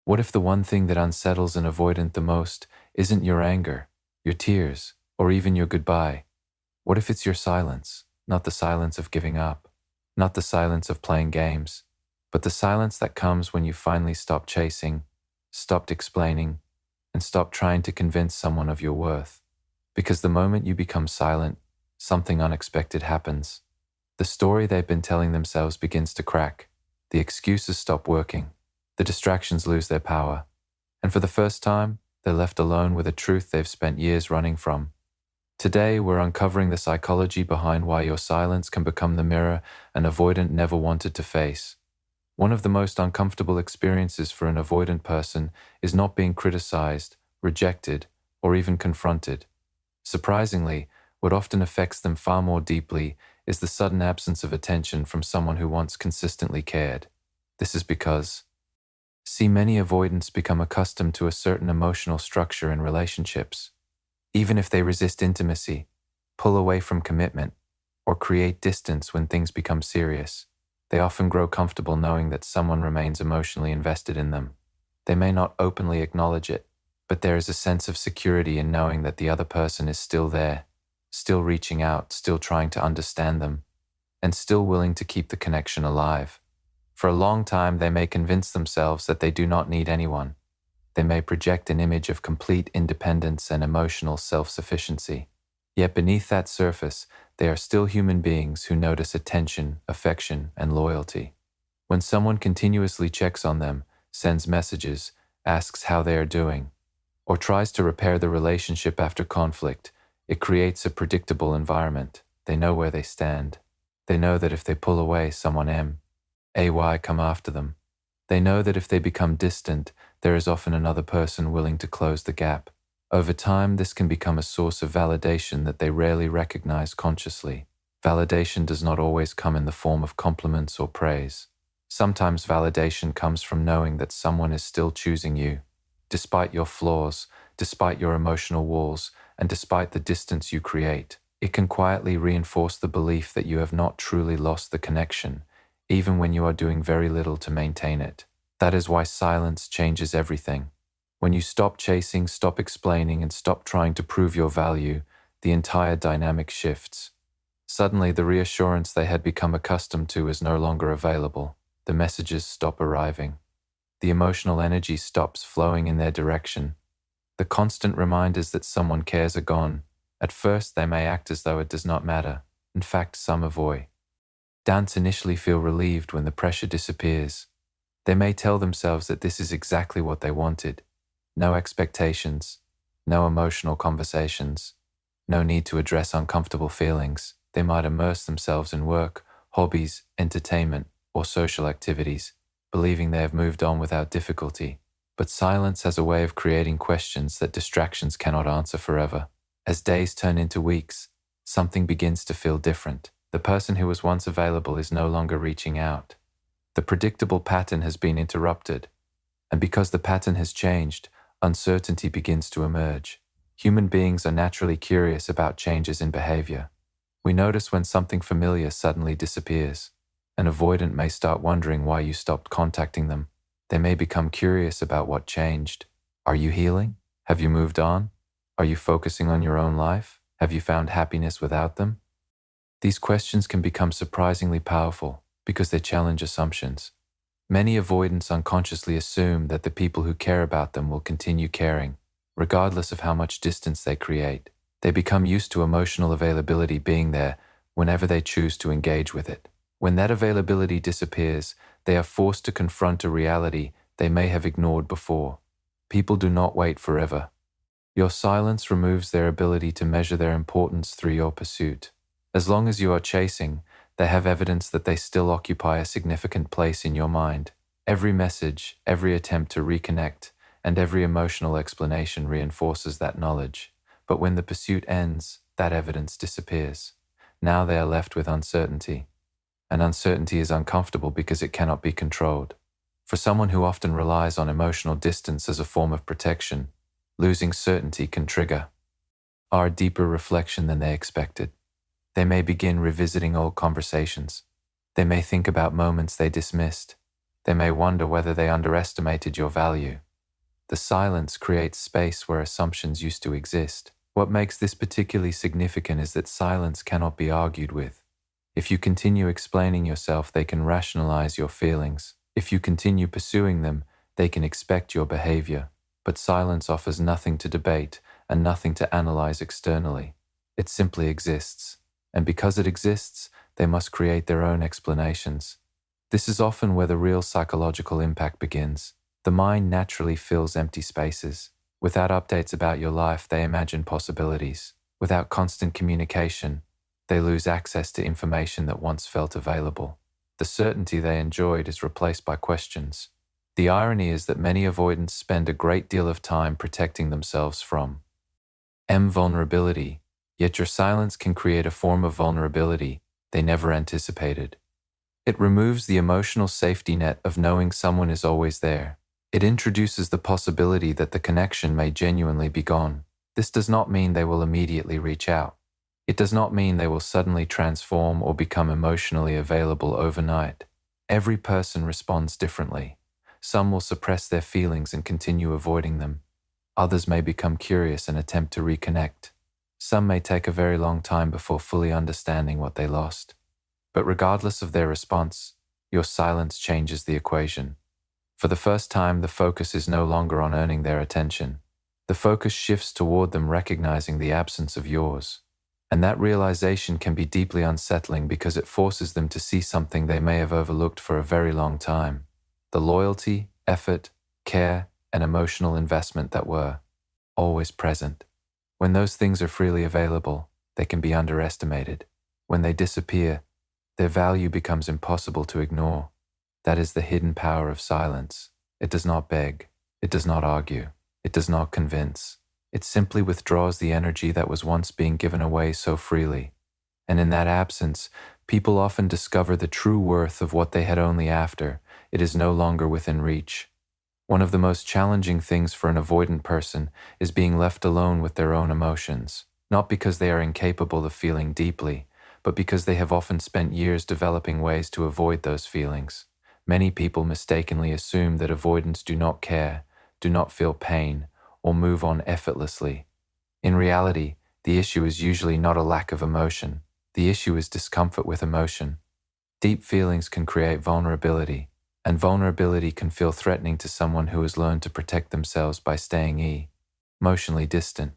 What if the one thing that unsettles an avoidant the most isn't your anger, your tears, or even your goodbye? What if it's your silence, not the silence of giving up, not the silence of playing games, but the silence that comes when you finally stop chasing, stopped explaining, and stop trying to convince someone of your worth? Because the moment you become silent, something unexpected happens. The story they've been telling themselves begins to crack. The excuses stop working. The distractions lose their power. And for the first time, they're left alone with a truth they've spent years running from. Today, we're uncovering the psychology behind why your silence can become the mirror an avoidant never wanted to face. One of the most uncomfortable experiences for an avoidant person is not being criticized, rejected, or even confronted. Surprisingly, what often affects them far more deeply is the sudden absence of attention from someone who once consistently cared. This is because, see, many avoidants become accustomed to a certain emotional structure in relationships. Even if they resist intimacy, pull away from commitment, or create distance when things become serious, they often grow comfortable knowing that someone remains emotionally invested in them. They may not openly acknowledge it, but there is a sense of security in knowing that the other person is still there, still reaching out, still trying to understand them, and still willing to keep the connection alive. For a long time, they may convince themselves that they do not need anyone. They may project an image of complete independence and emotional self-sufficiency. Yet beneath that surface, they are still human beings who notice attention, affection, and loyalty. When someone continuously checks on them, sends messages, asks how they are doing, or tries to repair the relationship after conflict, it creates a predictable environment. They know where they stand. They know that if they pull away, someone AY come after them. They know that if they become distant, there is often another person willing to close the gap. Over time, this can become a source of validation that they rarely recognize consciously. Validation does not always come in the form of compliments or praise. Sometimes validation comes from knowing that someone is still choosing you, despite your flaws, despite your emotional walls, and despite the distance you create. It can quietly reinforce the belief that you have not truly lost the connection, even when you are doing very little to maintain it. That is why silence changes everything. When you stop chasing, stop explaining, and stop trying to prove your value, the entire dynamic shifts. Suddenly, the reassurance they had become accustomed to is no longer available. The messages stop arriving. The emotional energy stops flowing in their direction. The constant reminders that someone cares are gone. At first, they may act as though it does not matter. In fact, some avoid. Dance initially feel relieved when the pressure disappears. They may tell themselves that this is exactly what they wanted. No expectations, no emotional conversations, no need to address uncomfortable feelings. They might immerse themselves in work, hobbies, entertainment, or social activities, believing they have moved on without difficulty. But silence has a way of creating questions that distractions cannot answer forever. As days turn into weeks, something begins to feel different. The person who was once available is no longer reaching out. The predictable pattern has been interrupted, and because the pattern has changed, uncertainty begins to emerge. Human beings are naturally curious about changes in behavior. We notice when something familiar suddenly disappears. An avoidant may start wondering why you stopped contacting them. They may become curious about what changed. Are you healing? Have you moved on? Are you focusing on your own life? Have you found happiness without them? These questions can become surprisingly powerful because they challenge assumptions. Many avoidants unconsciously assume that the people who care about them will continue caring, regardless of how much distance they create. They become used to emotional availability being there whenever they choose to engage with it. When that availability disappears, they are forced to confront a reality they may have ignored before. People do not wait forever. Your silence removes their ability to measure their importance through your pursuit. As long as you are chasing, they have evidence that they still occupy a significant place in your mind. Every message, every attempt to reconnect, and every emotional explanation reinforces that knowledge. But when the pursuit ends, that evidence disappears. Now they are left with uncertainty. And uncertainty is uncomfortable because it cannot be controlled. For someone who often relies on emotional distance as a form of protection, losing certainty can trigger a deeper reflection than they expected. They may begin revisiting old conversations. They may think about moments they dismissed. They may wonder whether they underestimated your value. The silence creates space where assumptions used to exist. What makes this particularly significant is that silence cannot be argued with. If you continue explaining yourself, they can rationalize your feelings. If you continue pursuing them, they can expect your behavior. But silence offers nothing to debate and nothing to analyze externally. It simply exists. And because it exists, they must create their own explanations. This is often where the real psychological impact begins. The mind naturally fills empty spaces. Without updates about your life, they imagine possibilities. Without constant communication, they lose access to information that once felt available. The certainty they enjoyed is replaced by questions. The irony is that many avoidants spend a great deal of time protecting themselves from vulnerability, yet your silence can create a form of vulnerability they never anticipated. It removes the emotional safety net of knowing someone is always there. It introduces the possibility that the connection may genuinely be gone. This does not mean they will immediately reach out. It does not mean they will suddenly transform or become emotionally available overnight. Every person responds differently. Some will suppress their feelings and continue avoiding them. Others may become curious and attempt to reconnect. Some may take a very long time before fully understanding what they lost. But regardless of their response, your silence changes the equation. For the first time, the focus is no longer on earning their attention. The focus shifts toward them recognizing the absence of yours. And that realization can be deeply unsettling because it forces them to see something they may have overlooked for a very long time. The loyalty, effort, care, and emotional investment that were always present. When those things are freely available, they can be underestimated. When they disappear, their value becomes impossible to ignore. That is the hidden power of silence. It does not beg. It does not argue. It does not convince. It simply withdraws the energy that was once being given away so freely. And in that absence, people often discover the true worth of what they had only after it is no longer within reach. One of the most challenging things for an avoidant person is being left alone with their own emotions, not because they are incapable of feeling deeply, but because they have often spent years developing ways to avoid those feelings. Many people mistakenly assume that avoidants do not care, do not feel pain, or move on effortlessly. In reality, the issue is usually not a lack of emotion. The issue is discomfort with emotion. Deep feelings can create vulnerability, and vulnerability can feel threatening to someone who has learned to protect themselves by staying emotionally distant.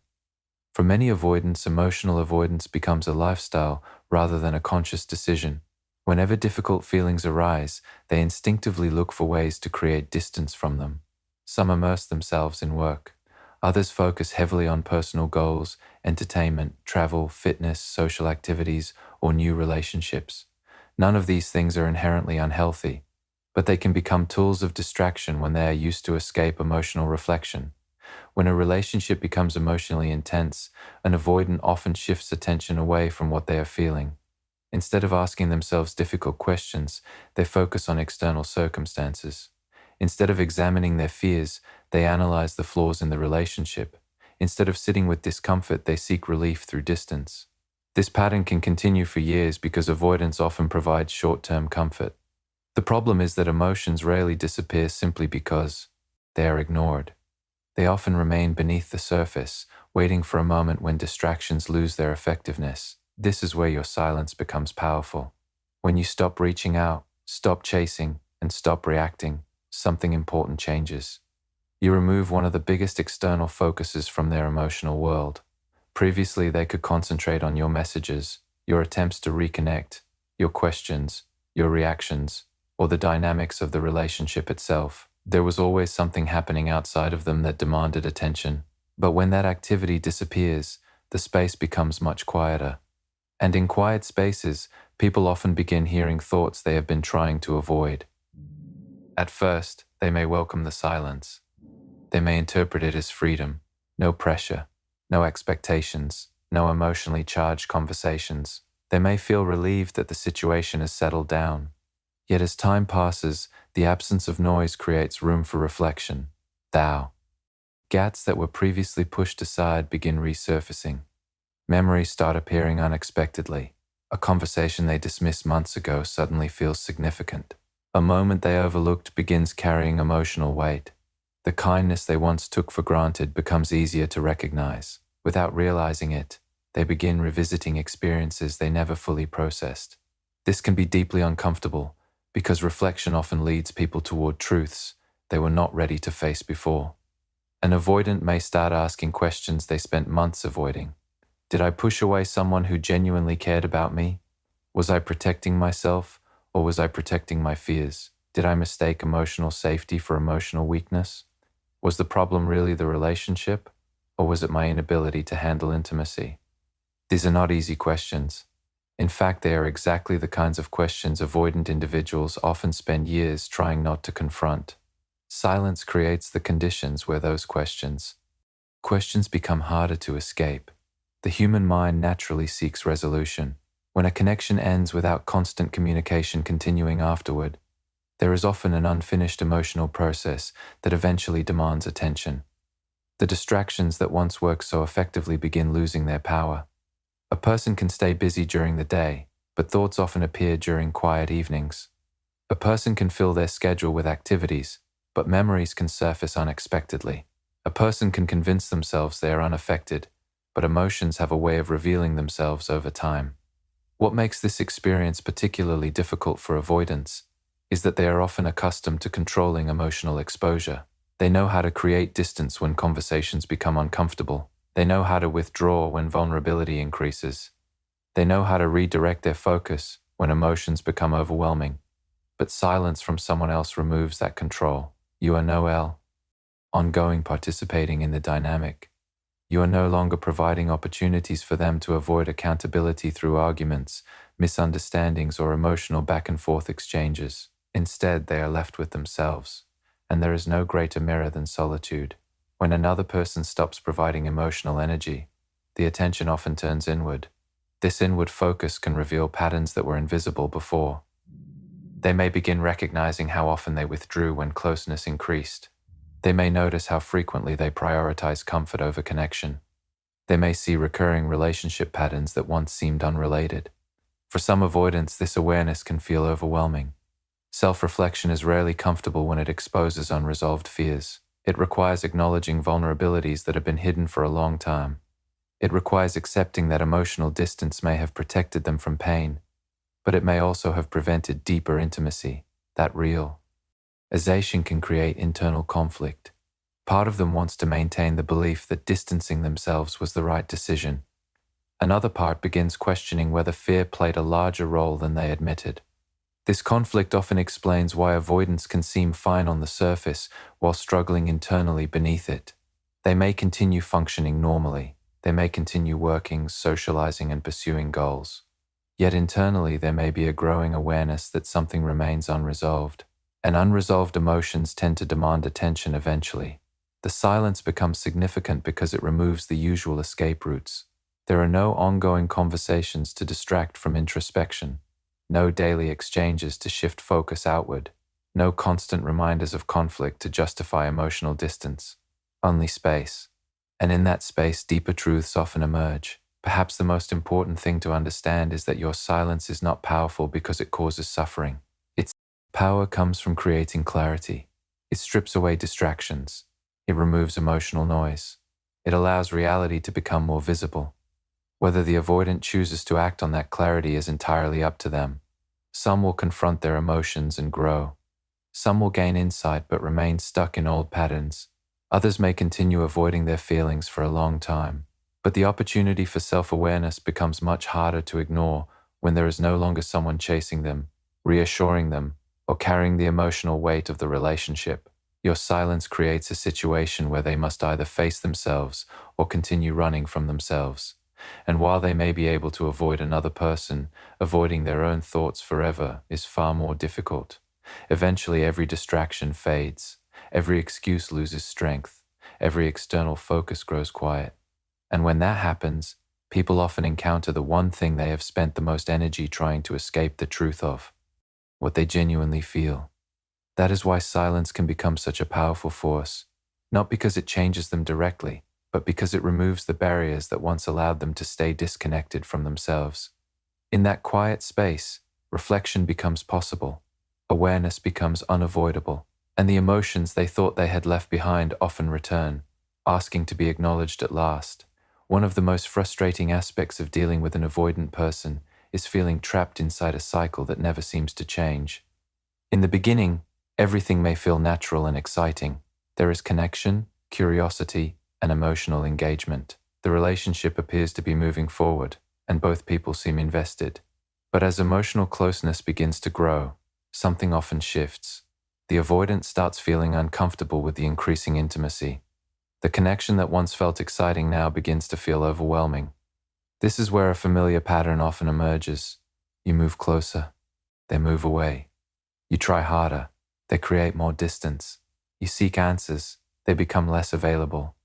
For many avoidants, emotional avoidance becomes a lifestyle rather than a conscious decision. Whenever difficult feelings arise, they instinctively look for ways to create distance from them. Some immerse themselves in work. Others focus heavily on personal goals, entertainment, travel, fitness, social activities, or new relationships. None of these things are inherently unhealthy, but they can become tools of distraction when they are used to escape emotional reflection. When a relationship becomes emotionally intense, an avoidant often shifts attention away from what they are feeling. Instead of asking themselves difficult questions, they focus on external circumstances. Instead of examining their fears, they analyze the flaws in the relationship. Instead of sitting with discomfort, they seek relief through distance. This pattern can continue for years because avoidance often provides short-term comfort. The problem is that emotions rarely disappear simply because they are ignored. They often remain beneath the surface, waiting for a moment when distractions lose their effectiveness. This is where your silence becomes powerful. When you stop reaching out, stop chasing, and stop reacting, something important changes. You remove one of the biggest external focuses from their emotional world. Previously, they could concentrate on your messages, your attempts to reconnect, your questions, your reactions, or the dynamics of the relationship itself. There was always something happening outside of them that demanded attention. But when that activity disappears, the space becomes much quieter. And in quiet spaces, people often begin hearing thoughts they have been trying to avoid. At first, they may welcome the silence. They may interpret it as freedom, no pressure, no expectations, no emotionally charged conversations. They may feel relieved that the situation has settled down. Yet as time passes, the absence of noise creates room for reflection. Gaps that were previously pushed aside begin resurfacing. Memories start appearing unexpectedly. A conversation they dismissed months ago suddenly feels significant. A moment they overlooked begins carrying emotional weight. The kindness they once took for granted becomes easier to recognize. Without realizing it, they begin revisiting experiences they never fully processed. This can be deeply uncomfortable because reflection often leads people toward truths they were not ready to face before. An avoidant may start asking questions they spent months avoiding. Did I push away someone who genuinely cared about me? Was I protecting myself, or was I protecting my fears? Did I mistake emotional safety for emotional weakness? Was the problem really the relationship, or was it my inability to handle intimacy? These are not easy questions. In fact, they are exactly the kinds of questions avoidant individuals often spend years trying not to confront. Silence creates the conditions where those questions become harder to escape. The human mind naturally seeks resolution. When a connection ends without constant communication continuing afterward, there is often an unfinished emotional process that eventually demands attention. The distractions that once worked so effectively begin losing their power. A person can stay busy during the day, but thoughts often appear during quiet evenings. A person can fill their schedule with activities, but memories can surface unexpectedly. A person can convince themselves they are unaffected, but emotions have a way of revealing themselves over time. What makes this experience particularly difficult for avoidants is that they are often accustomed to controlling emotional exposure. They know how to create distance when conversations become uncomfortable. They know how to withdraw when vulnerability increases. They know how to redirect their focus when emotions become overwhelming. But silence from someone else removes that control. You are ongoing participating in the dynamic. You are no longer providing opportunities for them to avoid accountability through arguments, misunderstandings, or emotional back and forth exchanges. Instead, they are left with themselves, and there is no greater mirror than solitude. When another person stops providing emotional energy, the attention often turns inward. This inward focus can reveal patterns that were invisible before. They may begin recognizing how often they withdrew when closeness increased. They may notice how frequently they prioritize comfort over connection. They may see recurring relationship patterns that once seemed unrelated. For some avoidants, this awareness can feel overwhelming. Self-reflection is rarely comfortable when it exposes unresolved fears. It requires acknowledging vulnerabilities that have been hidden for a long time. It requires accepting that emotional distance may have protected them from pain, but it may also have prevented deeper intimacy, that realization can create internal conflict. Part of them wants to maintain the belief that distancing themselves was the right decision. Another part begins questioning whether fear played a larger role than they admitted. This conflict often explains why avoidance can seem fine on the surface while struggling internally beneath it. They may continue functioning normally. They may continue working, socializing, and pursuing goals. Yet internally there may be a growing awareness that something remains unresolved. And unresolved emotions tend to demand attention eventually. The silence becomes significant because it removes the usual escape routes. There are no ongoing conversations to distract from introspection, no daily exchanges to shift focus outward, no constant reminders of conflict to justify emotional distance, only space. And in that space, deeper truths often emerge. Perhaps the most important thing to understand is that your silence is not powerful because it causes suffering. Its power comes from creating clarity. It strips away distractions. It removes emotional noise. It allows reality to become more visible. Whether the avoidant chooses to act on that clarity is entirely up to them. Some will confront their emotions and grow. Some will gain insight but remain stuck in old patterns. Others may continue avoiding their feelings for a long time. But the opportunity for self-awareness becomes much harder to ignore when there is no longer someone chasing them, reassuring them, or carrying the emotional weight of the relationship. Your silence creates a situation where they must either face themselves or continue running from themselves. And while they may be able to avoid another person, avoiding their own thoughts forever is far more difficult. Eventually, every distraction fades. Every excuse loses strength. Every external focus grows quiet. And when that happens, people often encounter the one thing they have spent the most energy trying to escape the truth of, what they genuinely feel. That is why silence can become such a powerful force, not because it changes them directly, but because it removes the barriers that once allowed them to stay disconnected from themselves. In that quiet space, reflection becomes possible. Awareness becomes unavoidable, and the emotions they thought they had left behind often return, asking to be acknowledged at last. One of the most frustrating aspects of dealing with an avoidant person is feeling trapped inside a cycle that never seems to change. In the beginning, everything may feel natural and exciting. There is connection, curiosity, and emotional engagement. The relationship appears to be moving forward, and both people seem invested. But as emotional closeness begins to grow, something often shifts. The avoidant starts feeling uncomfortable with the increasing intimacy. The connection that once felt exciting now begins to feel overwhelming. This is where a familiar pattern often emerges. You move closer, they move away. You try harder, they create more distance. You seek answers, they become less available.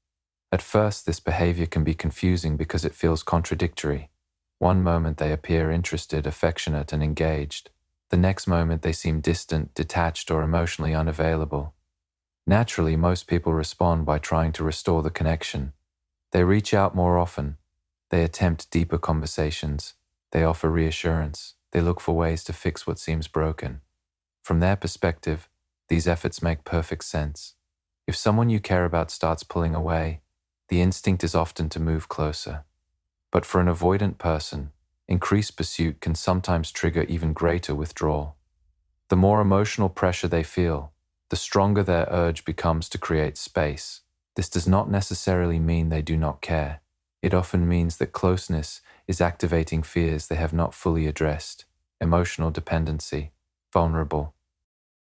At first, this behavior can be confusing because it feels contradictory. One moment they appear interested, affectionate, and engaged. The next moment they seem distant, detached, or emotionally unavailable. Naturally, most people respond by trying to restore the connection. They reach out more often. They attempt deeper conversations. They offer reassurance. They look for ways to fix what seems broken. From their perspective, these efforts make perfect sense. If someone you care about starts pulling away, the instinct is often to move closer. But for an avoidant person, increased pursuit can sometimes trigger even greater withdrawal. The more emotional pressure they feel, the stronger their urge becomes to create space. This does not necessarily mean they do not care. It often means that closeness is activating fears they have not fully addressed. Emotional dependency, vulnerable,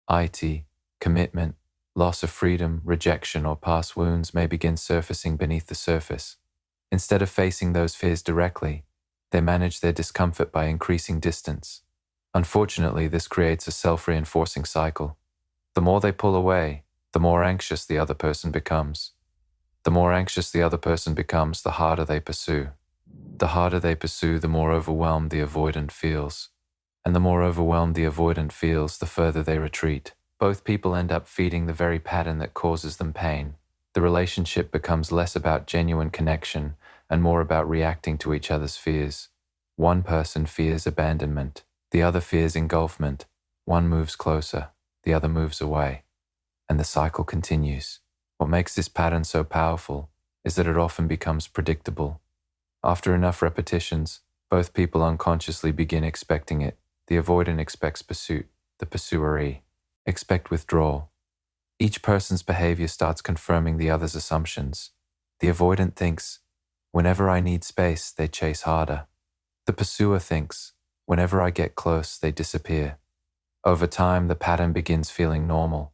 IT, commitment, loss of freedom, rejection, or past wounds may begin surfacing beneath the surface. Instead of facing those fears directly, they manage their discomfort by increasing distance. Unfortunately, this creates a self-reinforcing cycle. The more they pull away, the more anxious the other person becomes. The more anxious the other person becomes, the harder they pursue. The harder they pursue, the more overwhelmed the avoidant feels. And the more overwhelmed the avoidant feels, the further they retreat. Both people end up feeding the very pattern that causes them pain. The relationship becomes less about genuine connection and more about reacting to each other's fears. One person fears abandonment, the other fears engulfment. One moves closer, the other moves away, and the cycle continues. What makes this pattern so powerful is that it often becomes predictable. After enough repetitions, both people unconsciously begin expecting it. The avoidant expects pursuit, the pursuer expect withdrawal. Each person's behavior starts confirming the other's assumptions. The avoidant thinks, whenever I need space, they chase harder. The pursuer thinks, whenever I get close, they disappear. Over time, the pattern begins feeling normal,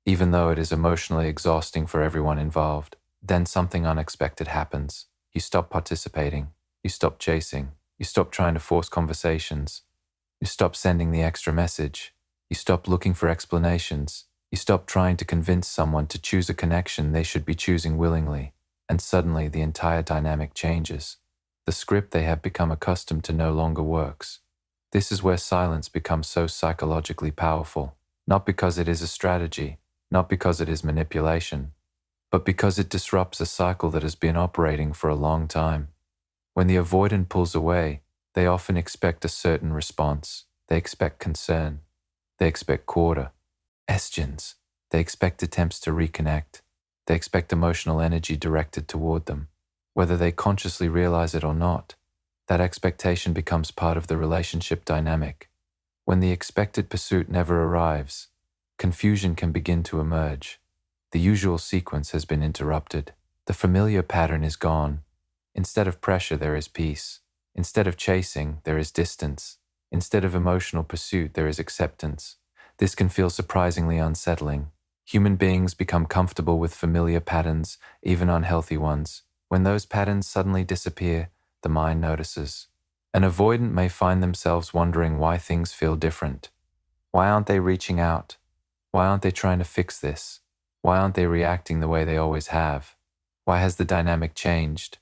even though it is emotionally exhausting for everyone involved. Then something unexpected happens. You stop participating. You stop chasing. You stop trying to force conversations. You stop sending the extra message. You stop looking for explanations. You stop trying to convince someone to choose a connection they should be choosing willingly. And suddenly the entire dynamic changes. The script they have become accustomed to no longer works. This is where silence becomes so psychologically powerful, not because it is a strategy, not because it is manipulation, but because it disrupts a cycle that has been operating for a long time. When the avoidant pulls away, they often expect a certain response. They expect concern. They expect questions. They expect attempts to reconnect. They expect emotional energy directed toward them. Whether they consciously realize it or not, that expectation becomes part of the relationship dynamic. When the expected pursuit never arrives, confusion can begin to emerge. The usual sequence has been interrupted. The familiar pattern is gone. Instead of pressure, there is peace. Instead of chasing, there is distance. Instead of emotional pursuit, there is acceptance. This can feel surprisingly unsettling. Human beings become comfortable with familiar patterns, even unhealthy ones. When those patterns suddenly disappear, the mind notices. An avoidant may find themselves wondering why things feel different. Why aren't they reaching out? Why aren't they trying to fix this? Why aren't they reacting the way they always have? Why has the dynamic changed?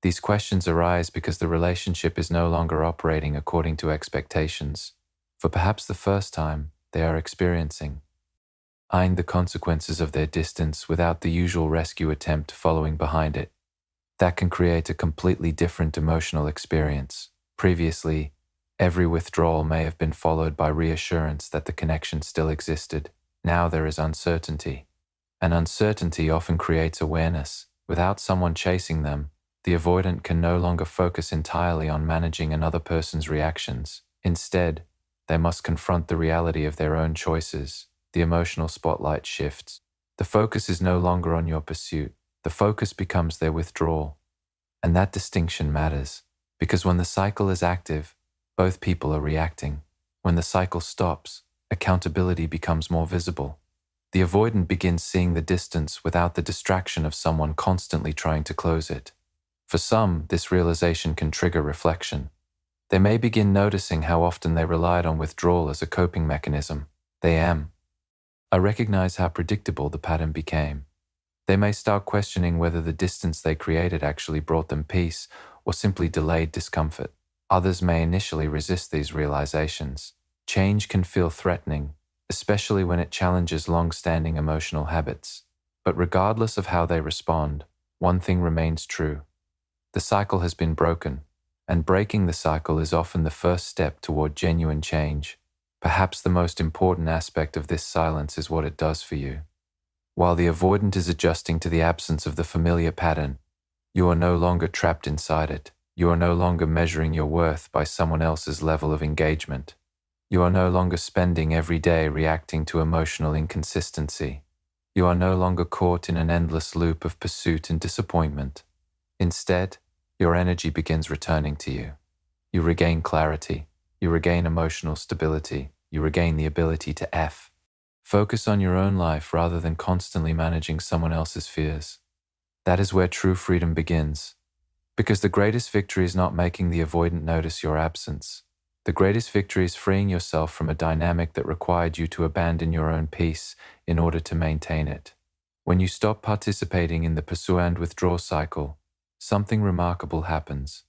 These questions arise because the relationship is no longer operating according to expectations. For perhaps the first time, they are experiencing, eyeing the consequences of their distance without the usual rescue attempt following behind it. That can create a completely different emotional experience. Previously, Every withdrawal may have been followed by reassurance that the connection still existed. Now there is uncertainty. And uncertainty often creates awareness. Without someone chasing them, the avoidant can no longer focus entirely on managing another person's reactions. Instead, they must confront the reality of their own choices. The emotional spotlight shifts. The focus is no longer on your pursuit. The focus becomes their withdrawal. And that distinction matters, because when the cycle is active, both people are reacting. When the cycle stops, accountability becomes more visible. The avoidant begins seeing the distance without the distraction of someone constantly trying to close it. For some, this realization can trigger reflection. They may begin noticing how often they relied on withdrawal as a coping mechanism. I recognize how predictable the pattern became. They may start questioning whether the distance they created actually brought them peace or simply delayed discomfort. Others may initially resist these realizations. Change can feel threatening, especially when it challenges long-standing emotional habits. But regardless of how they respond, one thing remains true. The cycle has been broken, and breaking the cycle is often the first step toward genuine change. Perhaps the most important aspect of this silence is what it does for you. While the avoidant is adjusting to the absence of the familiar pattern, you are no longer trapped inside it. You are no longer measuring your worth by someone else's level of engagement. You are no longer spending every day reacting to emotional inconsistency. You are no longer caught in an endless loop of pursuit and disappointment. Instead, your energy begins returning to you. You regain clarity. You regain emotional stability. You regain the ability to focus on your own life rather than constantly managing someone else's fears. That is where true freedom begins. Because the greatest victory is not making the avoidant notice your absence. The greatest victory is freeing yourself from a dynamic that required you to abandon your own peace in order to maintain it. When you stop participating in the pursue and withdraw cycle, something remarkable happens.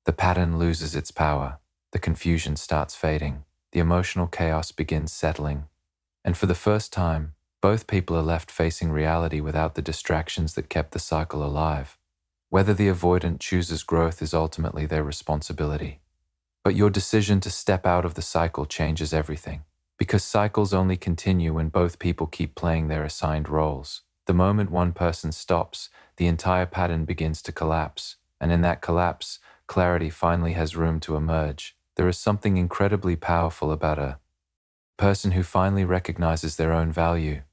The pattern loses its power. The confusion starts fading. The emotional chaos begins settling. And for the first time, both people are left facing reality without the distractions that kept the cycle alive. Whether the avoidant chooses growth is ultimately their responsibility. But your decision to step out of the cycle changes everything. Because cycles only continue when both people keep playing their assigned roles. The moment one person stops, the entire pattern begins to collapse. And in that collapse, clarity finally has room to emerge. There is something incredibly powerful about a person who finally recognizes their own value.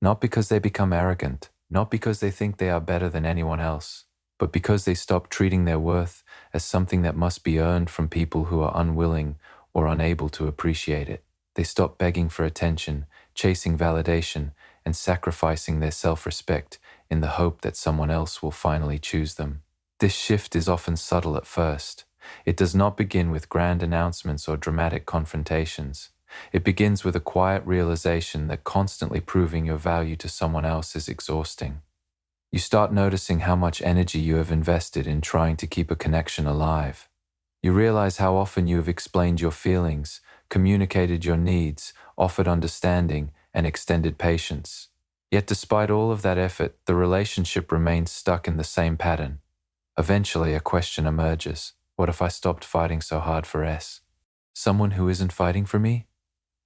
Not because they become arrogant, not because they think they are better than anyone else, but because they stop treating their worth as something that must be earned from people who are unwilling or unable to appreciate it. They stop begging for attention, chasing validation, and sacrificing their self-respect in the hope that someone else will finally choose them. This shift is often subtle at first. It does not begin with grand announcements or dramatic confrontations. It begins with a quiet realization that constantly proving your value to someone else is exhausting. You start noticing how much energy you have invested in trying to keep a connection alive. You realize how often you have explained your feelings, communicated your needs, offered understanding, and extended patience. Yet despite all of that effort, the relationship remains stuck in the same pattern. Eventually, a question emerges. What if I stopped fighting so hard for someone who isn't fighting for me?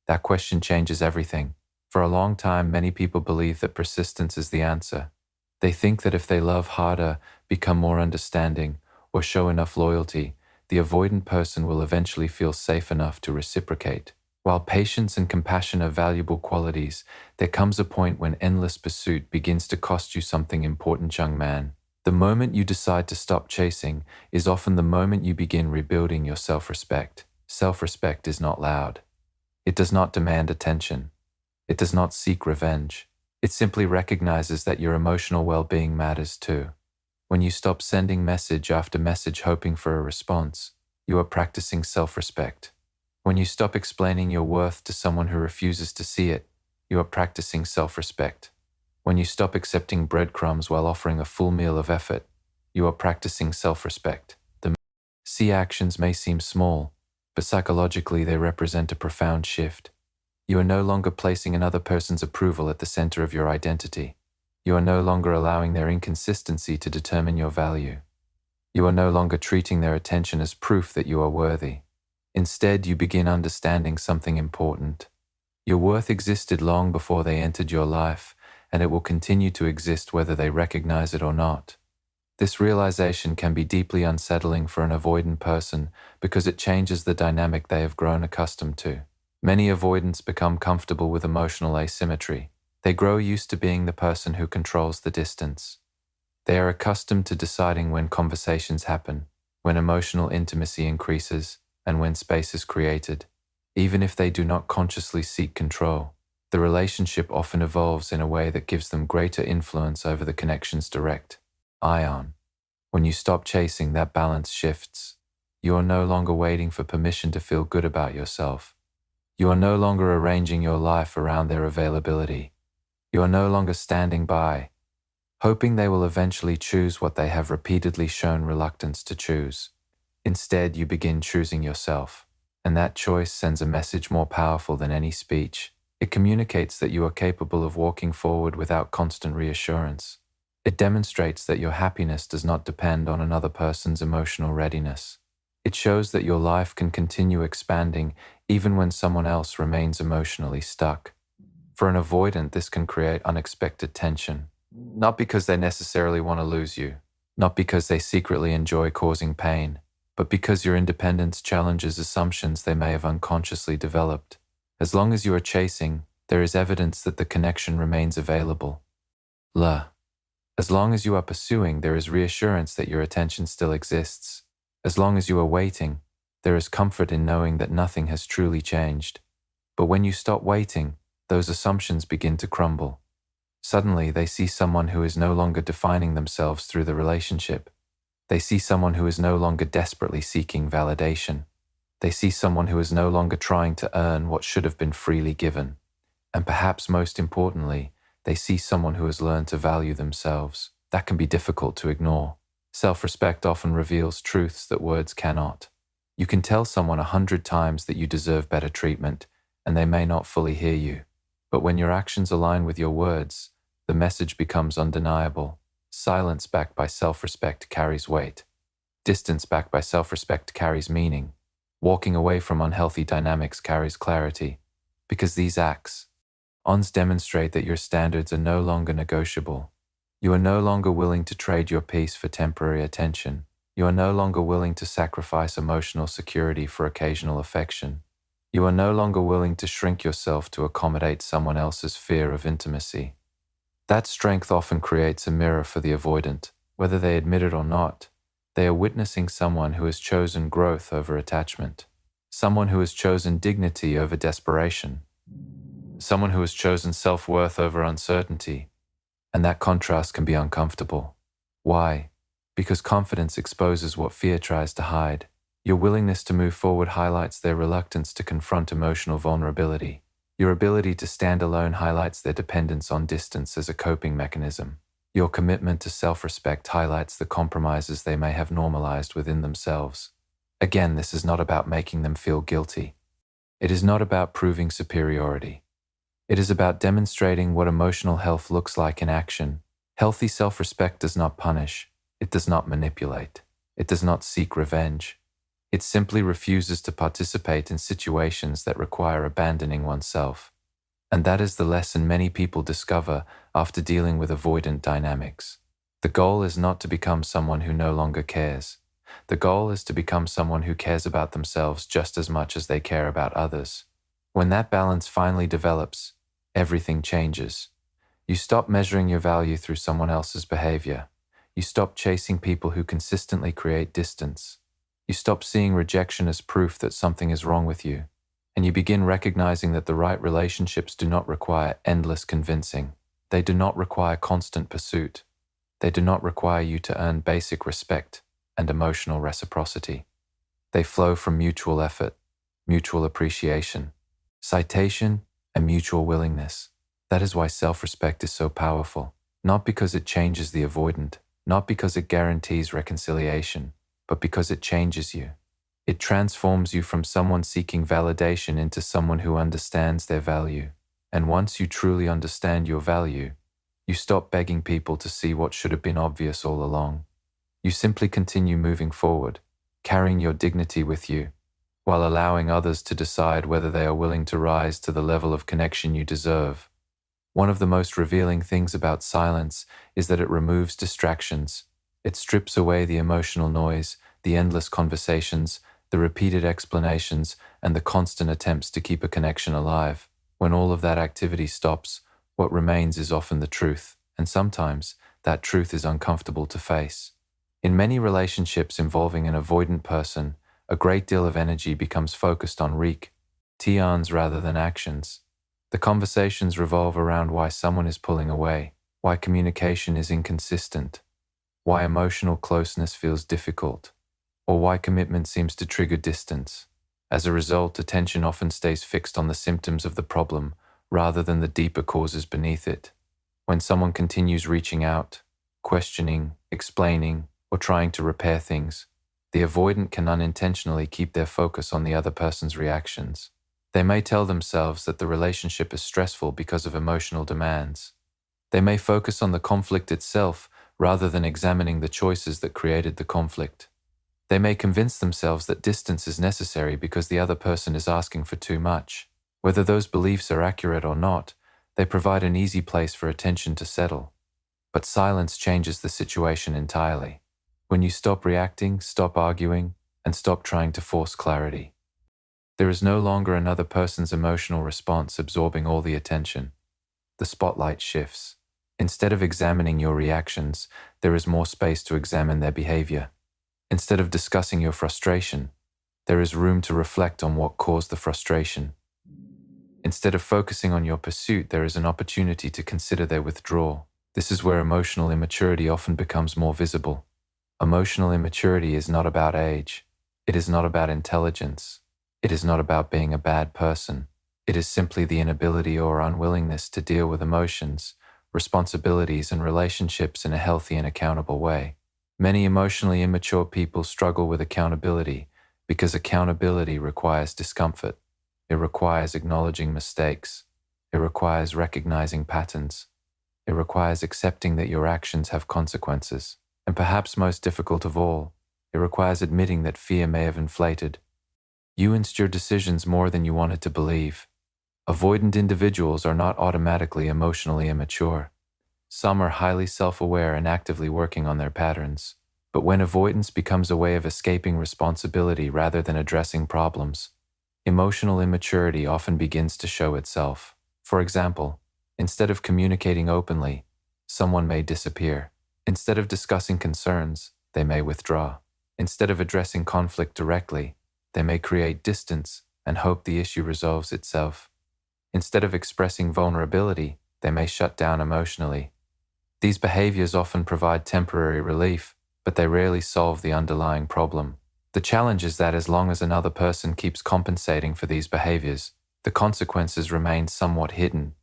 That question changes everything. For a long time, many people believe that persistence is the answer. They think that if they love harder, become more understanding, or show enough loyalty, the avoidant person will eventually feel safe enough to reciprocate. While patience and compassion are valuable qualities, there comes a point when endless pursuit begins to cost you something important, young man. The moment you decide to stop chasing is often the moment you begin rebuilding your self-respect. Self-respect is not loud. It does not demand attention. It does not seek revenge. It simply recognizes that your emotional well-being matters too. When you stop sending message after message hoping for a response, you are practicing self-respect. When you stop explaining your worth to someone who refuses to see it, you are practicing self-respect. When you stop accepting breadcrumbs while offering a full meal of effort, you are practicing self-respect. The C actions may seem small, but psychologically they represent a profound shift. You are no longer placing another person's approval at the center of your identity. You are no longer allowing their inconsistency to determine your value. You are no longer treating their attention as proof that you are worthy. Instead, you begin understanding something important. Your worth existed long before they entered your life, and it will continue to exist whether they recognize it or not. This realization can be deeply unsettling for an avoidant person because it changes the dynamic they have grown accustomed to. Many avoidants become comfortable with emotional asymmetry. They grow used to being the person who controls the distance. They are accustomed to deciding when conversations happen, when emotional intimacy increases, and when space is created. Even if they do not consciously seek control, the relationship often evolves in a way that gives them greater influence over the connection's direct ion. When you stop chasing, that balance shifts. You are no longer waiting for permission to feel good about yourself. You are no longer arranging your life around their availability. You are no longer standing by, hoping they will eventually choose what they have repeatedly shown reluctance to choose. Instead, you begin choosing yourself, and that choice sends a message more powerful than any speech. It communicates that you are capable of walking forward without constant reassurance. It demonstrates that your happiness does not depend on another person's emotional readiness. It shows that your life can continue expanding even when someone else remains emotionally stuck. For an avoidant, this can create unexpected tension. Not because they necessarily want to lose you, not because they secretly enjoy causing pain, but because your independence challenges assumptions they may have unconsciously developed. As long as you are chasing, there is evidence that the connection remains available. As long as you are pursuing, there is reassurance that your attention still exists. As long as you are waiting, there is comfort in knowing that nothing has truly changed. But when you stop waiting, those assumptions begin to crumble. Suddenly, they see someone who is no longer defining themselves through the relationship. They see someone who is no longer desperately seeking validation. They see someone who is no longer trying to earn what should have been freely given. And perhaps most importantly, they see someone who has learned to value themselves. That can be difficult to ignore. Self-respect often reveals truths that words cannot. You can tell someone 100 times that you deserve better treatment, and they may not fully hear you. But when your actions align with your words, the message becomes undeniable. Silence backed by self-respect carries weight. Distance backed by self-respect carries meaning. Walking away from unhealthy dynamics carries clarity. Because these acts demonstrate that your standards are no longer negotiable. You are no longer willing to trade your peace for temporary attention. You are no longer willing to sacrifice emotional security for occasional affection. You are no longer willing to shrink yourself to accommodate someone else's fear of intimacy. That strength often creates a mirror for the avoidant. Whether they admit it or not, they are witnessing someone who has chosen growth over attachment, someone who has chosen dignity over desperation, someone who has chosen self-worth over uncertainty. And that contrast can be uncomfortable. Why? Because confidence exposes what fear tries to hide. Your willingness to move forward highlights their reluctance to confront emotional vulnerability. Your ability to stand alone highlights their dependence on distance as a coping mechanism. Your commitment to self-respect highlights the compromises they may have normalized within themselves. Again, this is not about making them feel guilty. It is not about proving superiority. It is about demonstrating what emotional health looks like in action. Healthy self-respect does not punish. It does not manipulate. It does not seek revenge. It simply refuses to participate in situations that require abandoning oneself. And that is the lesson many people discover after dealing with avoidant dynamics. The goal is not to become someone who no longer cares. The goal is to become someone who cares about themselves just as much as they care about others. When that balance finally develops, everything changes. You stop measuring your value through someone else's behavior. You stop chasing people who consistently create distance. You stop seeing rejection as proof that something is wrong with you. And you begin recognizing that the right relationships do not require endless convincing. They do not require constant pursuit. They do not require you to earn basic respect and emotional reciprocity. They flow from mutual effort, mutual appreciation, citation, and mutual willingness. That is why self-respect is so powerful. Not because it changes the avoidant, not because it guarantees reconciliation, but because it changes you. It transforms you from someone seeking validation into someone who understands their value. And once you truly understand your value, you stop begging people to see what should have been obvious all along. You simply continue moving forward, carrying your dignity with you, while allowing others to decide whether they are willing to rise to the level of connection you deserve. One of the most revealing things about silence is that it removes distractions. It strips away the emotional noise, the endless conversations, the repeated explanations, and the constant attempts to keep a connection alive. When all of that activity stops, what remains is often the truth, and sometimes that truth is uncomfortable to face. In many relationships involving an avoidant person, a great deal of energy becomes focused on tions rather than actions. The conversations revolve around why someone is pulling away, why communication is inconsistent, why emotional closeness feels difficult, or why commitment seems to trigger distance. As a result, attention often stays fixed on the symptoms of the problem rather than the deeper causes beneath it. When someone continues reaching out, questioning, explaining, or trying to repair things, the avoidant can unintentionally keep their focus on the other person's reactions. They may tell themselves that the relationship is stressful because of emotional demands. They may focus on the conflict itself rather than examining the choices that created the conflict. They may convince themselves that distance is necessary because the other person is asking for too much. Whether those beliefs are accurate or not, they provide an easy place for attention to settle. But silence changes the situation entirely. When you stop reacting, stop arguing, and stop trying to force clarity, there is no longer another person's emotional response absorbing all the attention. The spotlight shifts. Instead of examining your reactions, there is more space to examine their behavior. Instead of discussing your frustration, there is room to reflect on what caused the frustration. Instead of focusing on your pursuit, there is an opportunity to consider their withdrawal. This is where emotional immaturity often becomes more visible. Emotional immaturity is not about age. It is not about intelligence. It is not about being a bad person. It is simply the inability or unwillingness to deal with emotions, responsibilities, and relationships in a healthy and accountable way. Many emotionally immature people struggle with accountability because accountability requires discomfort. It requires acknowledging mistakes. It requires recognizing patterns. It requires accepting that your actions have consequences. And perhaps most difficult of all, it requires admitting that fear may have inflated. You your decisions more than you wanted to believe. Avoidant individuals are not automatically emotionally immature. Some are highly self-aware and actively working on their patterns. But when avoidance becomes a way of escaping responsibility rather than addressing problems, emotional immaturity often begins to show itself. For example, instead of communicating openly, someone may disappear. Instead of discussing concerns, they may withdraw. Instead of addressing conflict directly, they may create distance and hope the issue resolves itself. Instead of expressing vulnerability, they may shut down emotionally. These behaviors often provide temporary relief, but they rarely solve the underlying problem. The challenge is that as long as another person keeps compensating for these behaviors, the consequences remain somewhat hidden.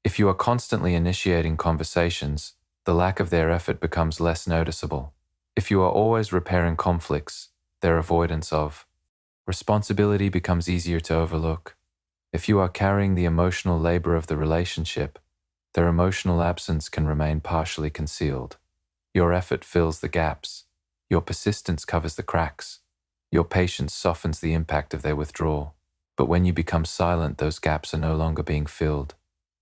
If you are constantly initiating conversations, the lack of their effort becomes less noticeable. If you are always repairing conflicts, their avoidance of responsibility becomes easier to overlook. If you are carrying the emotional labor of the relationship, their emotional absence can remain partially concealed. Your effort fills the gaps. Your persistence covers the cracks. Your patience softens the impact of their withdrawal. But when you become silent, those gaps are no longer being filled.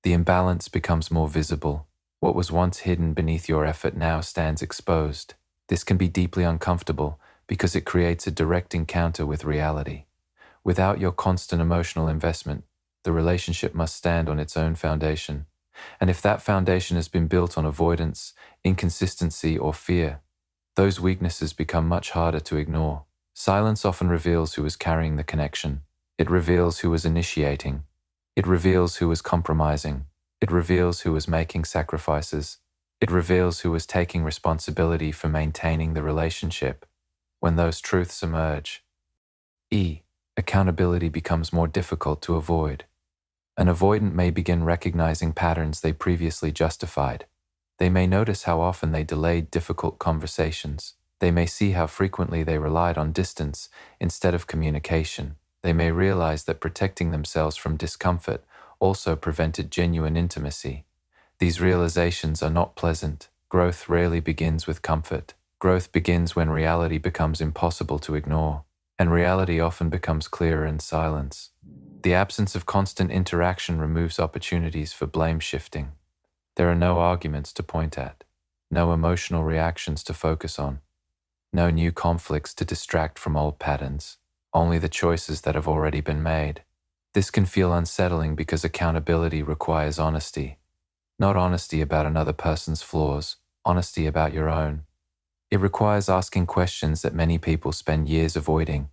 The imbalance becomes more visible. What was once hidden beneath your effort now stands exposed. This can be deeply uncomfortable because it creates a direct encounter with reality. Without your constant emotional investment, the relationship must stand on its own foundation. And if that foundation has been built on avoidance, inconsistency, or fear, those weaknesses become much harder to ignore. Silence often reveals who is carrying the connection. It reveals who is initiating. It reveals who is compromising. It reveals who is making sacrifices. It reveals who is taking responsibility for maintaining the relationship. When those truths emerge, accountability becomes more difficult to avoid. An avoidant may begin recognizing patterns they previously justified. They may notice how often they delayed difficult conversations. They may see how frequently they relied on distance instead of communication. They may realize that protecting themselves from discomfort also prevented genuine intimacy. These realizations are not pleasant. Growth rarely begins with comfort. Growth begins when reality becomes impossible to ignore. and reality often becomes clearer in silence. The absence of constant interaction removes opportunities for blame shifting. There are no arguments to point at, no emotional reactions to focus on, no new conflicts to distract from old patterns, only the choices that have already been made. This can feel unsettling because accountability requires honesty, not honesty about another person's flaws, honesty about your own. It requires asking questions that many people spend years avoiding.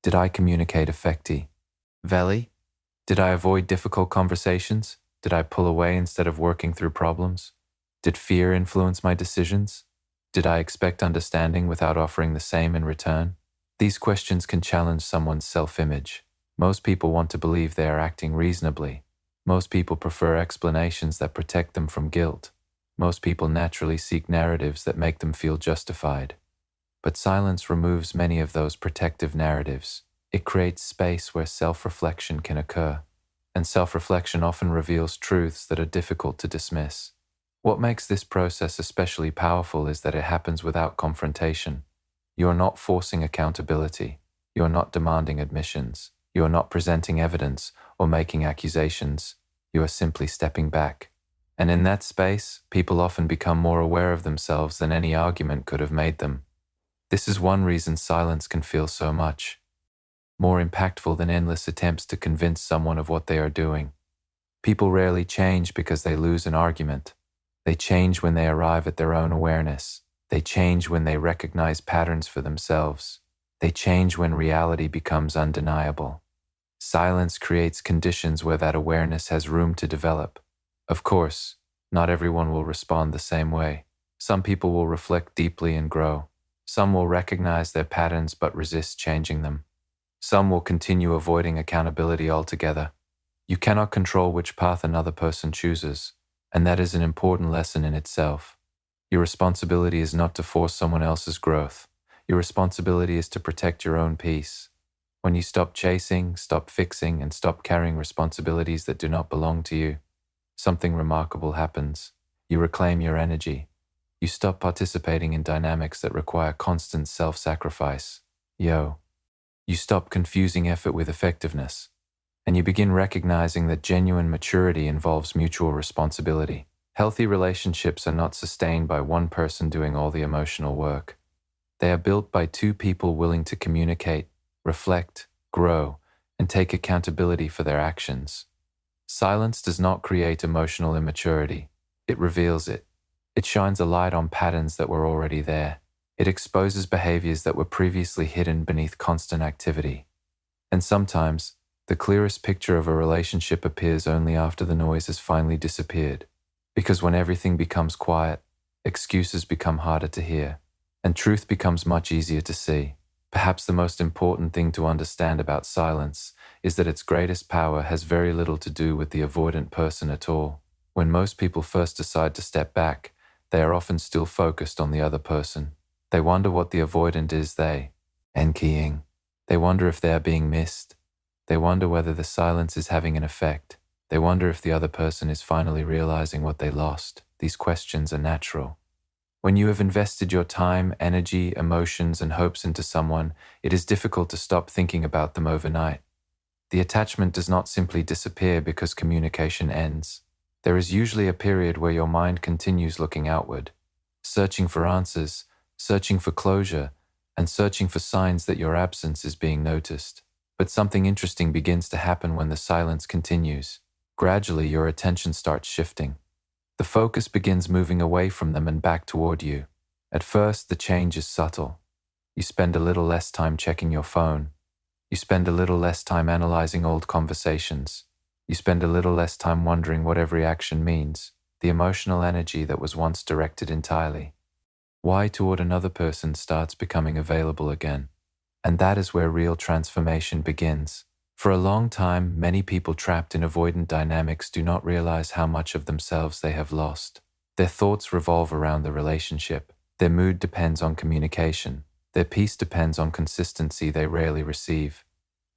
Did I communicate effectively? Did I avoid difficult conversations? Did I pull away instead of working through problems? Did fear influence my decisions? Did I expect understanding without offering the same in return? These questions can challenge someone's self-image. Most people want to believe they are acting reasonably. Most people prefer explanations that protect them from guilt. Most people naturally seek narratives that make them feel justified. But silence removes many of those protective narratives. It creates space where self-reflection can occur, and self-reflection often reveals truths that are difficult to dismiss. What makes this process especially powerful is that it happens without confrontation. You are not forcing accountability. You are not demanding admissions. You are not presenting evidence or making accusations. You are simply stepping back. And in that space, people often become more aware of themselves than any argument could have made them. This is one reason silence can feel so much more impactful than endless attempts to convince someone of what they are doing. People rarely change because they lose an argument. They change when they arrive at their own awareness. They change when they recognize patterns for themselves. They change when reality becomes undeniable. Silence creates conditions where that awareness has room to develop. Of course, not everyone will respond the same way. Some people will reflect deeply and grow. Some will recognize their patterns but resist changing them. Some will continue avoiding accountability altogether. You cannot control which path another person chooses, and that is an important lesson in itself. Your responsibility is not to force someone else's growth. Your responsibility is to protect your own peace. When you stop chasing, stop fixing, and stop carrying responsibilities that do not belong to you, something remarkable happens. You reclaim your energy. You stop participating in dynamics that require constant self-sacrifice. You stop confusing effort with effectiveness, and you begin recognizing that genuine maturity involves mutual responsibility. Healthy relationships are not sustained by one person doing all the emotional work. They are built by two people willing to communicate, reflect, grow, and take accountability for their actions. Silence does not create emotional immaturity. It reveals it. It shines a light on patterns that were already there. It exposes behaviors that were previously hidden beneath constant activity. And sometimes, the clearest picture of a relationship appears only after the noise has finally disappeared. Because when everything becomes quiet, excuses become harder to hear, and truth becomes much easier to see. Perhaps the most important thing to understand about silence is that its greatest power has very little to do with the avoidant person at all. When most people first decide to step back, they are often still focused on the other person. They wonder what the avoidant is keying. They wonder if they are being missed. They wonder whether the silence is having an effect. They wonder if the other person is finally realizing what they lost. These questions are natural. When you have invested your time, energy, emotions, and hopes into someone, it is difficult to stop thinking about them overnight. The attachment does not simply disappear because communication ends. There is usually a period where your mind continues looking outward, searching for answers, searching for closure, and searching for signs that your absence is being noticed. But something interesting begins to happen when the silence continues. Gradually, your attention starts shifting. The focus begins moving away from them and back toward you. At first, the change is subtle. You spend a little less time checking your phone. You spend a little less time analyzing old conversations. You spend a little less time wondering what every action means, the emotional energy that was once directed entirely. Why toward another person starts becoming available again. And that is where real transformation begins. For a long time, many people trapped in avoidant dynamics do not realize how much of themselves they have lost. Their thoughts revolve around the relationship. Their mood depends on communication. Their peace depends on consistency they rarely receive.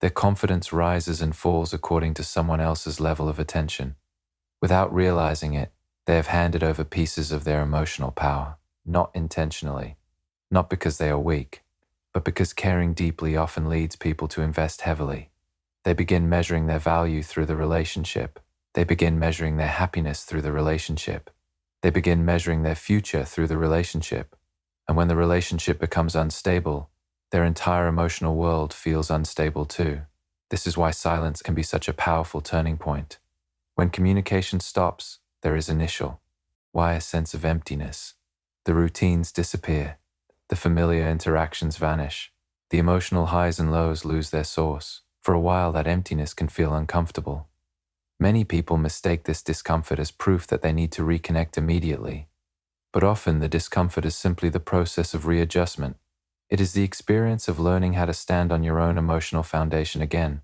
Their confidence rises and falls according to someone else's level of attention. Without realizing it, they have handed over pieces of their emotional power, not intentionally, not because they are weak, but because caring deeply often leads people to invest heavily. They begin measuring their value through the relationship. They begin measuring their happiness through the relationship. They begin measuring their future through the relationship. And when the relationship becomes unstable, their entire emotional world feels unstable too. This is why silence can be such a powerful turning point. When communication stops, there is initial. Why a sense of emptiness? The routines disappear. The familiar interactions vanish. The emotional highs and lows lose their source. For a while, that emptiness can feel uncomfortable. Many people mistake this discomfort as proof that they need to reconnect immediately. But often the discomfort is simply the process of readjustment. It is the experience of learning how to stand on your own emotional foundation again.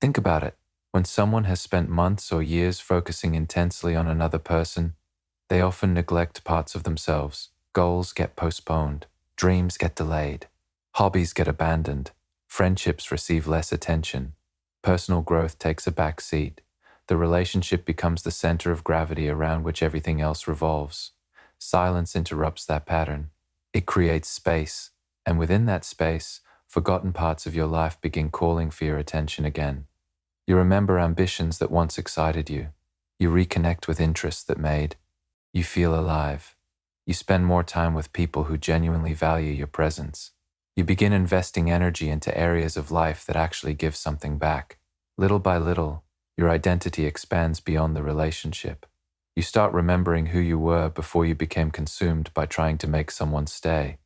Think about it. When someone has spent months or years focusing intensely on another person, they often neglect parts of themselves. Goals get postponed. Dreams get delayed. Hobbies get abandoned. Friendships receive less attention. Personal growth takes a back seat. The relationship becomes the center of gravity around which everything else revolves. Silence interrupts that pattern. It creates space, and within that space, forgotten parts of your life begin calling for your attention again. You remember ambitions that once excited you. You reconnect with interests that made you feel alive. You spend more time with people who genuinely value your presence. You begin investing energy into areas of life that actually give something back. Little by little, your identity expands beyond the relationship. You start remembering who you were before you became consumed by trying to make someone stay.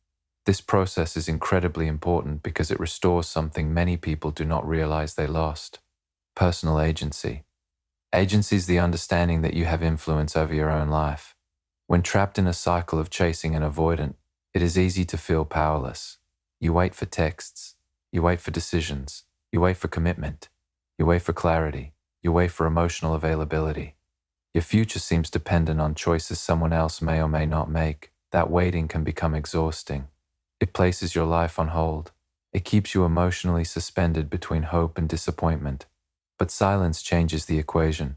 This process is incredibly important because it restores something many people do not realize they lost: personal agency. Agency is the understanding that you have influence over your own life. When trapped in a cycle of chasing and avoidant, it is easy to feel powerless. You wait for texts. You wait for decisions. You wait for commitment. You wait for clarity. You wait for emotional availability. Your future seems dependent on choices someone else may or may not make. That waiting can become exhausting. It places your life on hold. It keeps you emotionally suspended between hope and disappointment. But silence changes the equation.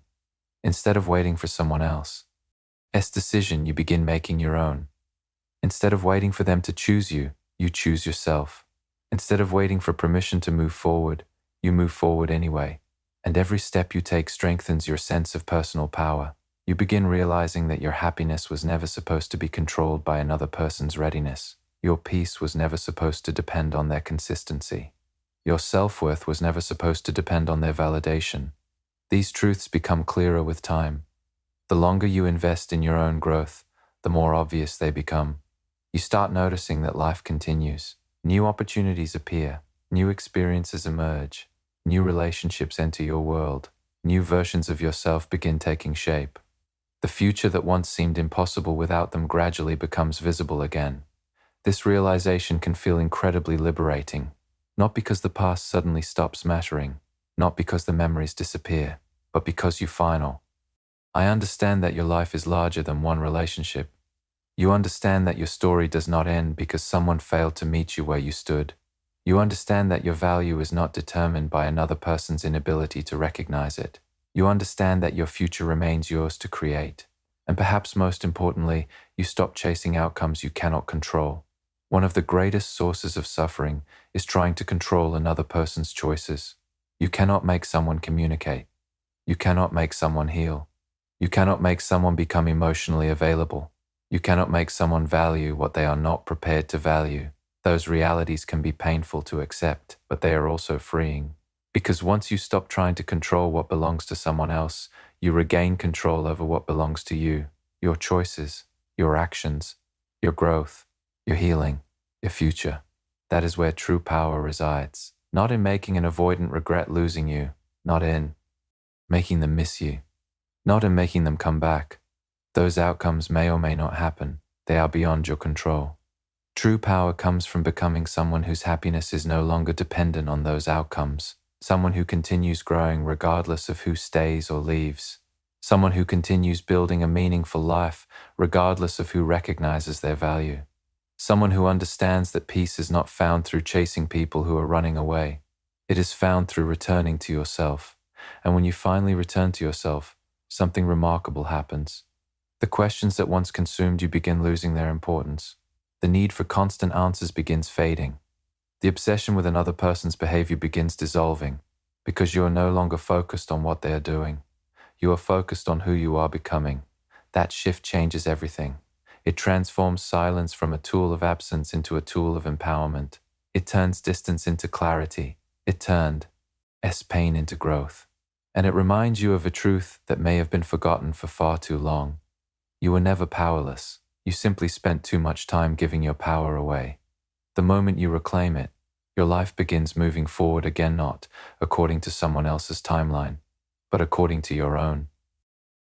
Instead of waiting for someone else's decision, you begin making your own. Instead of waiting for them to choose you, you choose yourself. Instead of waiting for permission to move forward, you move forward anyway. And every step you take strengthens your sense of personal power. You begin realizing that your happiness was never supposed to be controlled by another person's readiness. Your peace was never supposed to depend on their consistency. Your self-worth was never supposed to depend on their validation. These truths become clearer with time. The longer you invest in your own growth, the more obvious they become. You start noticing that life continues. New opportunities appear. New experiences emerge. New relationships enter your world. New versions of yourself begin taking shape. The future that once seemed impossible without them gradually becomes visible again. This realization can feel incredibly liberating, not because the past suddenly stops mattering, not because the memories disappear, but because you final. I understand that your life is larger than one relationship. You understand that your story does not end because someone failed to meet you where you stood. You understand that your value is not determined by another person's inability to recognize it. You understand that your future remains yours to create. And perhaps most importantly, you stop chasing outcomes you cannot control. One of the greatest sources of suffering is trying to control another person's choices. You cannot make someone communicate. You cannot make someone heal. You cannot make someone become emotionally available. You cannot make someone value what they are not prepared to value. Those realities can be painful to accept, but they are also freeing. Because once you stop trying to control what belongs to someone else, you regain control over what belongs to you, your choices, your actions, your growth, your healing, your future. That is where true power resides. Not in making an avoidant regret losing you, not in making them miss you, not in making them come back. Those outcomes may or may not happen. They are beyond your control. True power comes from becoming someone whose happiness is no longer dependent on those outcomes, someone who continues growing regardless of who stays or leaves, someone who continues building a meaningful life regardless of who recognizes their value, someone who understands that peace is not found through chasing people who are running away. It is found through returning to yourself. And when you finally return to yourself, something remarkable happens. The questions that once consumed you begin losing their importance. The need for constant answers begins fading. The obsession with another person's behavior begins dissolving because you are no longer focused on what they are doing. You are focused on who you are becoming. That shift changes everything. It transforms silence from a tool of absence into a tool of empowerment. It turns distance into clarity. It turned pain into growth. And it reminds you of a truth that may have been forgotten for far too long. You were never powerless. You simply spent too much time giving your power away. The moment you reclaim it, your life begins moving forward again, not according to someone else's timeline, but according to your own.